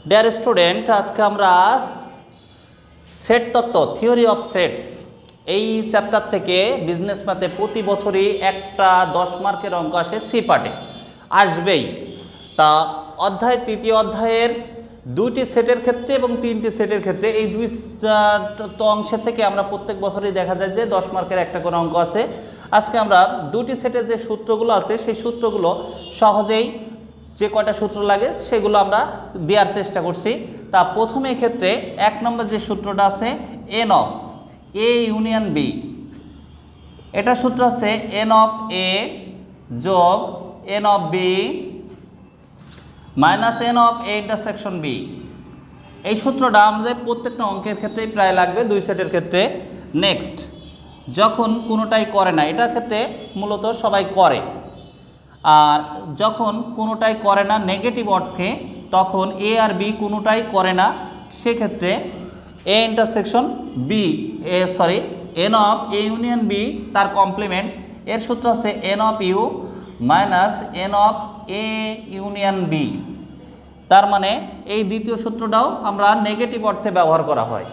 Dear student, আজকে আমরা set তত্ত্ব থিওরি অফ সেটস এই চ্যাপ্টার থেকে বিজনেস ম্যাথে প্রতি বছরই একটা 10 মার্কের অঙ্ক আসে, সি পার্টে আসবেই। তা অধ্যায় তৃতীয় অধ্যায়ের 2টি সেটের ক্ষেত্রে এবং 3টি সেটের ক্ষেত্রে এই দুই অংশের থেকে আমরা প্রত্যেক বছরই দেখা যায় যে 10 মার্কের একটা করে অঙ্ক আছে। আজকে আমরা 2টি সেটের যে সূত্রগুলো আছে সেই সূত্রগুলো সহজেই যে কয়টা সূত্র লাগে সেগুলো আমরা দেওয়ার চেষ্টা করছি। তা প্রথমে ক্ষেত্রে 1 নম্বর যে সূত্রটা আছে n of A union B, এটা সূত্র আছে এন অফ এ যোগ n of B minus n of A intersection B. এই সূত্রটা আমাদের প্রত্যেকটা অঙ্কের ক্ষেত্রেই প্রায় লাগবে, দুই সেটের ক্ষেত্রে। নেক্সট, যখন কোনোটাই করে না, এটার ক্ষেত্রে মূলত সবাই করে, আর যখন কোনোটাই করে না নেগেটিভ অর্থে, তখন এ আর বি কোনোটাই করে না, সেক্ষেত্রে A intersection B n of A union B তার কমপ্লিমেন্ট, এর সূত্র হচ্ছে n of U minus n of A union B. তার মানে এই দ্বিতীয় সূত্রটাও আমরা নেগেটিভ অর্থে ব্যবহার করা হয়।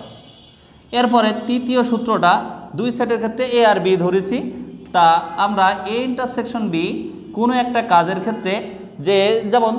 এরপরে তৃতীয় সূত্রটা দুই সেটের ক্ষেত্রে এ আর বি ধরেছি। তা আমরা এ ইন্টারসেকশন বি কোনো একটা কাজের ক্ষেত্রে, যে যেমন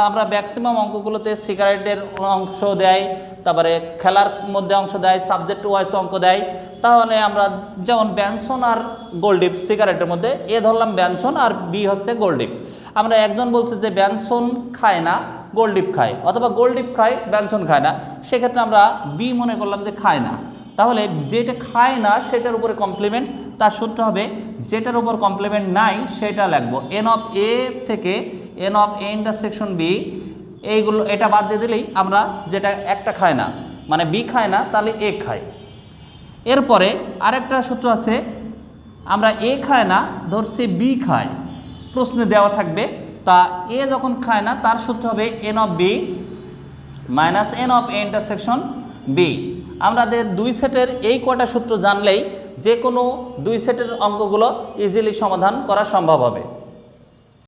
আমরা ম্যাক্সিমাম অঙ্কগুলোতে সিগারেটের অংশ দেয়, তারপরে খেলার মধ্যে অংশ দেয়, সাবজেক্ট ওয়াইজ অঙ্ক দেয়। তাহলে আমরা যেমন ব্যঞ্জন আর গোলডিপ, সিগারেটের মধ্যে এ ধরলাম ব্যঞ্জন আর বি হচ্ছে গোলডিপ। আমরা একজন বলছে যে ব্যঞ্জন খায় না গোলডিপ খায়, অথবা গোলডিপ খায় ব্যঞ্জন খায় না, সেক্ষেত্রে আমরা বি মনে করলাম যে খায় না। তাহলে যেটা খায় না সেটার উপরে কমপ্লিমেন্ট, তার সূত্র হবে যেটার উপর কমপ্লিমেন্ট নাই সেটা লিখবো এন অফ এ থেকে n of A intersection B. এইগুলো এটা বাদ দিয়ে দিলেই আমরা যেটা একটা খায় না মানে বি খায় না, তাহলে এ খায়। এরপরে আরেকটা সূত্র আছে, আমরা এ খায় না ধরছি বি খায়, প্রশ্নে দেওয়া থাকবে। তা এ যখন খায় না তার সূত্র হবে n of B minus n of A intersection B. আমাদের দুই সেটের এই কয়টা সূত্র জানলেই যে কোনো দুই সেটের অঙ্কগুলো ইজিলি সমাধান করা সম্ভব হবে।